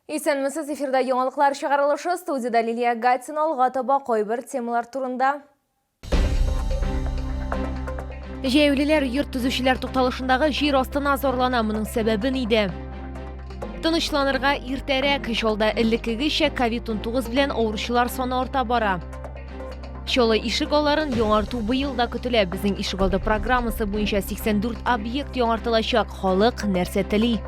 Исәнмесез, эфирда яңалыклар чыгарылышы, студияда Лилия Гатина, алга таба койбер темалар турында. Җәяүлеләр йорт төзүчеләр тукталышындагы җир астына зорлана, моның сәбәбе нидә? Тынычланырга иртәрәк, шулда элеккегечә COVID-19 белән авыручылар саны арта бара. Шулай ишек алларын яңарту быел да көтелә. Безнең ишек алды программасы буенча 84 объект яңартылачак. Халык нәрсә тели?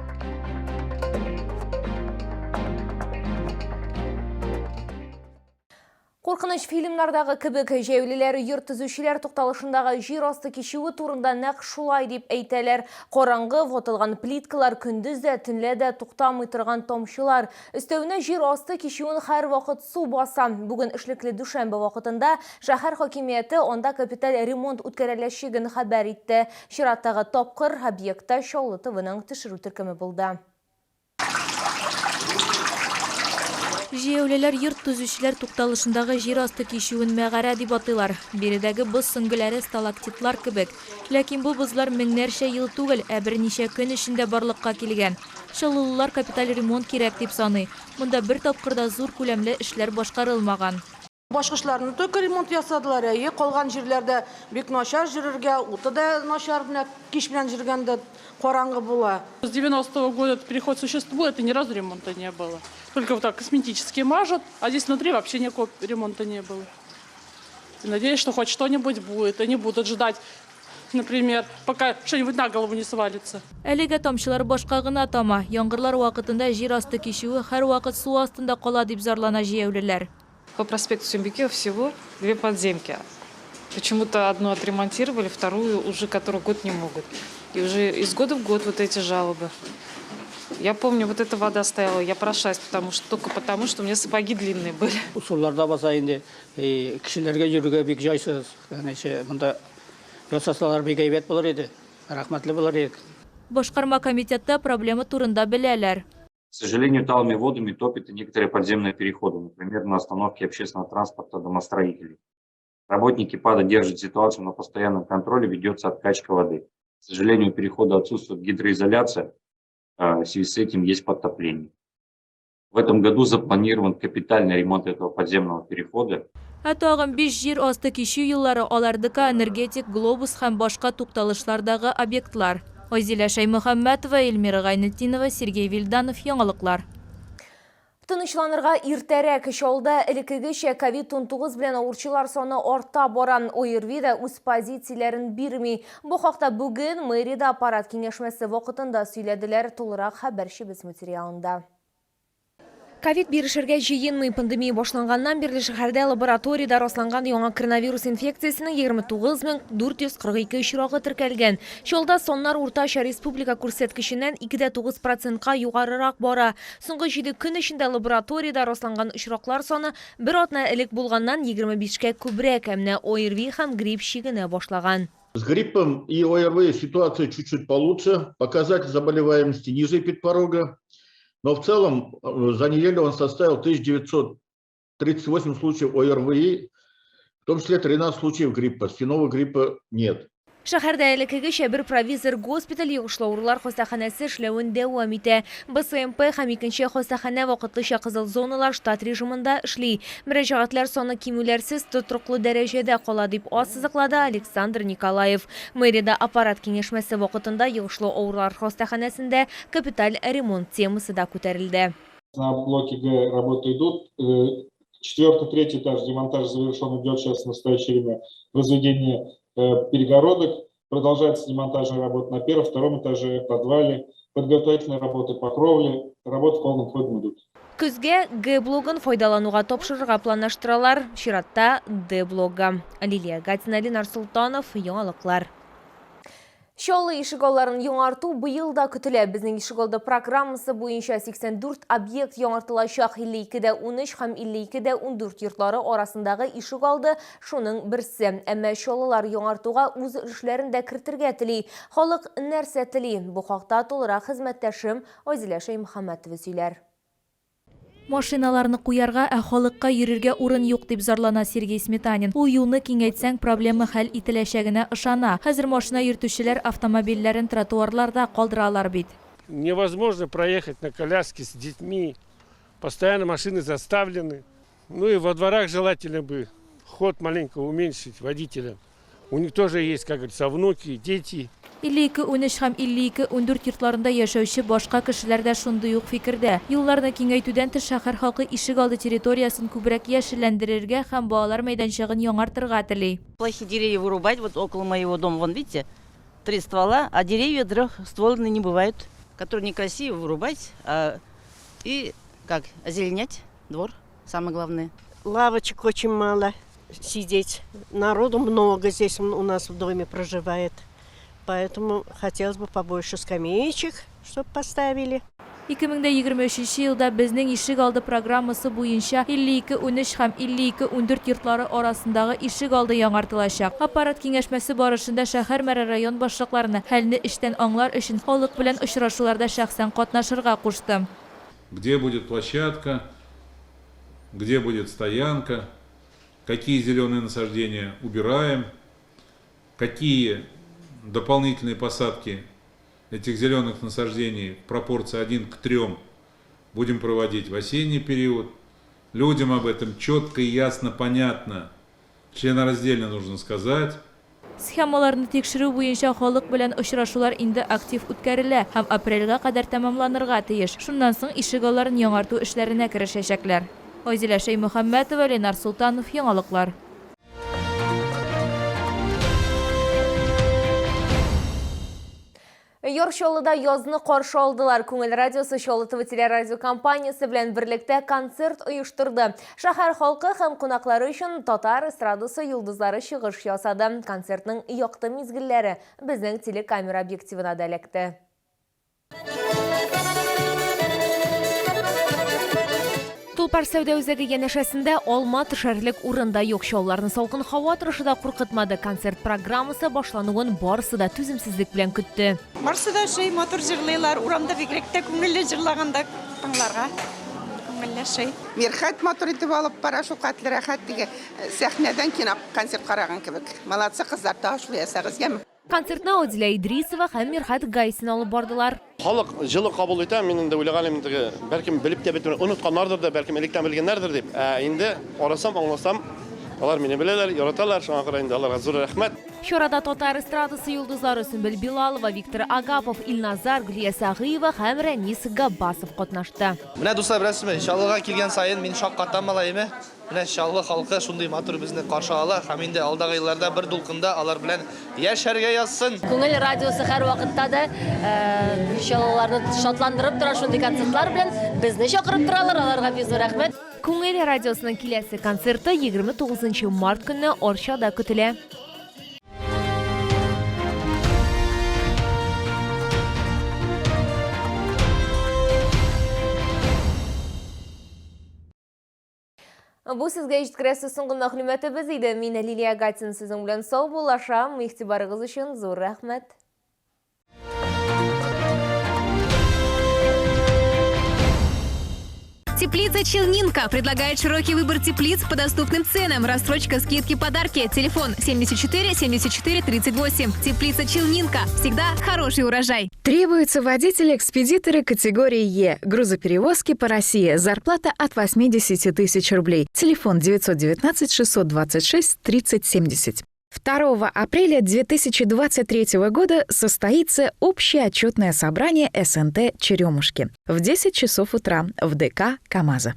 Куркыныч фильмнардагы кебек, җәяүлеләр йорт төзүчеләр тукталышындагы җир асты кичүе турында нәкъ шулай дип әйтәләр. Караңгы ватылган плиткалар, көндез дә, төнлә дә туктамый торган тамчылар. Өстәвенә җир асты кичүен һәр вакыт су баса. Бүген эшлекле дүшәмбе вакытында шәһәр хакимияте анда капиталь ремонт үткәреләчәген хәбәр итте. Чираттагы тапкыр объектта Чаллы ТВның төшерү төркеме булды. Җәяүлеләр йорт төзүчеләр тукталышындагы җир асты кичүен мәгарә дип атыйлар. Биредәге боз сөңгеләре сталактитлар кебек. Ләкин бу бозлар меңнәрчә ел түгел, ә берничә көн эчендә барлыкка килгән. Чаллылылар капиталь ремонт кирәк дип саный. Монда бер тапкырда зур күләмле эшләр башкарылмаган. Башкышларны только ремонт ясадылар, калган җирләрдә бик начар җирергә, уты да начар белән, кич белән җиргәндә караңгы була. С 90-го года этот переход существует, и ни разу ремонта не было. Только вот так косметически мажут, а здесь внутри вообще никакого ремонта не было. И надеюсь, что хоть что-нибудь будет. Они будут ждать, например, пока что-нибудь на голову не свалится. Әлегә тамчылар башка гына тама. Яңгырлар вакытында җир асты кичүе һәр вакыт су астында кала дип зарлана җәяүлеләр. По проспекту Сюмбикева всего 2 подземки. Почему-то одну отремонтировали, вторую уже который год не могут. И уже из года в год вот эти жалобы. Я помню, вот эта вода стояла, я прошлась, только потому, что у меня сапоги длинные были. Усулларда баса инде кишилерге жүрүгө бик жайсыз. Мында жасасалар бик әйбәт булыр иде. Рахмәтле булыр иде. Башкарма комитетта проблема турында беләләр. К сожалению, талыми водами топит и некоторые подземные переходы, например, на остановке общественного транспорта домостроителей. Работники ПАДа держат ситуацию на постоянном контроле, ведется откачка воды. К сожалению, у перехода отсутствует гидроизоляция, в связи с этим есть подтопление. В этом году запланирован капитальный ремонт этого подземного перехода. Тагын 5 җир асты кичү еллары алардыка энергетик, глобус һәм башка тукталышлардагы объектлар. Айзилә Шаймөхәммәтова, Эльмира Гайнетдинова, Сергей Вильданов, яңалыклар. Тынычланырга иртәрәк, Чаллыда элеккегечә COVID-19 белән авыручылар саны арта баран. ОРВИ да үз позицияләрен бирми. Бу хакта бүген мэриядә аппарат киңәшмәсе вакытында сөйләделәр, тулырак хәбәрчебез материалында. Ковид бирешергә җыенмый. Пандемия башланганнан бирле шәһәрдә лабораториядә расланган яңа коронавирус инфекциясенең 29442 очрагы теркәлгән. Чаллыда соннар уртача республика күрсәткеченнән 2,9%-ка югарырак бара. Соңгы 7 көн эчендә лабораториядә расланган очраклар саны бер атна элек булганнан 25-кә күбрәк, әмма ОРВИ һәм грипп чигенә башлаган. С гриппом и ОРВИ ситуация чуть-чуть получше, показатель заболеваемости ниже подпорога. Но в целом за неделю он составил 1938 случаев ОРВИ, в том числе 13 случаев гриппа. Спинного гриппа нет. Шәһәрдә элеккегечә бер провизор госпиталь йогышлаулар хастаханәсе эшләвен дәвам итә. БСМП һәм икенче хастаханә вакытлыча кызыл зоналар штат режимында эшли. Мөрәҗәгатьләр саны кимүләрсез тотрыклы дәрәҗәдә кала дип ассызыклады Александр Николаев. Мэриядә аппарат киңәшмәсе вакытында йогышлау авырлар хастаханәсендә капиталь ремонт темасы да күтәрелде. На блоке Г работы идут. 4-3 этаж демонтаж завершен, идет сейчас в настоящее время возведение перегородок. Продолжается демонтажная работа на первом-втором этаже, подвале, подготовительные работы по кровле, работы в полном ходе идут. Көзгә Г-блогын файдалануга тапшырырга планлаштыралар, чиратта Д-блогга. Лилия Гатина, Ленар Султанов, яңалыклар. Чаллы ишек алларын яңарту быел да көтелә. Безнең ишек алды программасы буенча 84 объект яңартылачак, 52-дә 13 һәм 52-дә 14 йортлары арасындагы ишек алды шуның берсе. Әмма Чаллылар яңартуга үз эшләрен дә кертергә тели. Халык нәрсә тели? Бу хакта тулырак хезмәттәшем Айзилә Шаймөхәммәтова сөйләр. Машиналарны куярга, халыкка йөрергә урын юк дип зарлана Сергей Сметанин. Ул юлны киңәйтсәң проблема хәл ителәчәгенә ышана. Хәзер машина йөртүчеләр автомобильләрен тротуарларда калдыралар бит. Невозможно проехать на коляске с детьми Постоянно машины заставлены. Ну и во дворах желательно бы ход маленько уменьшить водителям. У них тоже есть, как говорится, внуки, дети. 52-13 һәм 52-14 йортларында яшәүче башка кешеләр дә шундый ук фикердә. Юлларны киңәйтүдән тыш шәһәр халкы ишегалды территориясын күбрәк яшелләндерергә һәм балалар мәйданчыгын яңартырга тели. Плохие деревья вырубать. Вот около моего дома, вон видите, 3 ствола, а деревья трехствольные не бывают, которые некрасиво вырубать и как озеленять двор, самое главное. Лавочек очень мало сидеть. Народу много здесь у нас в доме проживает. Поэтому хотелось бы побольше скамеечек, чтобы поставили. 2023 елда безнең ишегалды программасы буенча 52-13 һәм 52-14 йортлары арасындагы ишегалды яңартылачак. Аппарат киңәшмәсе барышында шәһәр мэры район башлыкларына хәлне эштән аңлар өчен халык белән очрашуларда шәхсән катнашырга кушты. Где будет площадка, где будет стоянка, какие зеленые насаждения убираем, какие дополнительные посадки этих зеленых насаждений в пропорции 1 к 3 будем проводить в осенний период. Людям об этом четко и ясно понятно, членораздельно нужно сказать. Схемаларны тикшерү буенча халык белән очрашулар инде актив үткәрелә һәм апрельгә кадәр тәмамланырга тиеш. Шуннан соң ишегалларын яңарту эшләренә керешәчәкләр. Айзилә Шәймөхәммәтова, Ленар Султанов, Яңалыклар. Йоршолыда язны каршы алдылар. Күңел радиосы Чолы ТВ телерадио компаниясы белән берлектә концерт оештырды. Шәһәр халкы һәм кунаклары өчен татар эстрадасы йолдызлары чыгыш ясады. Концертның якты мизгелләре безнең телекамера объективына да эләкте. Тулпар сәүдә үзәге янәшәсендә алма төшәрлек урында юк. Чалларны салкын һава торышы да куркытмады. Концерт программасы башлануын барысы да түземсезлек белән көтте. Барысы да мотор җырлыйлар, урамда бигрәк тә күңелле җырлаганда тыңларга. Күңелле шей. Мирхәт мотор итеп алып бара, шул катлы рәхәт диге сәхнәдән кино концерт караган кебек. Молодцы кызлар, ташлы ясагыз, яме. Концертна Адилә Идрисова һәм Мирхәт Гайсин алып бардылар. Халык җылы кабул итә, мин инде уйлаганым инде бәлкем белеп тә бетмәгән, онытканнардыр да, бәлкем электән белгәннәрдер дип. Инде арасам, аңласам, алар мине беләләр, яраталар, шуңа күрә инде аларга зур рәхмәт. Чарада татар эстрадасы йолдызлары Сөмбел Билалова, Виктор Агапов, Илназар, Гүлия Сагыева һәм Рәнис Габбасов катнашты. Менә дуслар, беләсезме, Чаллыга килгән сайын мин шаккатан малайымы. Менә Чаллы халкы шундый матур безне каршы ала һәм инде алдагы елларда бер дулкында алар белән яшәргә язсын. Күңел радиосы һәр вакытта да Чаллыларны шатландырып тора, шундый концертлар белән безне чакырып торалар, аларга бик зур рәхмәт. Күңел радиосының киләсе концерты 29 март көнне Арчада көтелә. Бу сезгә җиткерәсе соңгы мәгълүматыбыз иде. Мин Лилия Гатин сезнең белән сау булашам. Игътибарыгыз өчен зур рәхмәт. Теплица Челнинка предлагает широкий выбор теплиц по доступным ценам. Рассрочка, скидки, подарки. Телефон 74 74 38. Теплица Челнинка. Всегда хороший урожай. Требуются водители-экспедиторы категории Е. Грузоперевозки по России. Зарплата от 80 тысяч рублей. Телефон 919 626 30 70. 2 апреля 2023 года состоится общее отчетное собрание СНТ «Черемушки» в 10 часов утра в ДК «КамАЗа».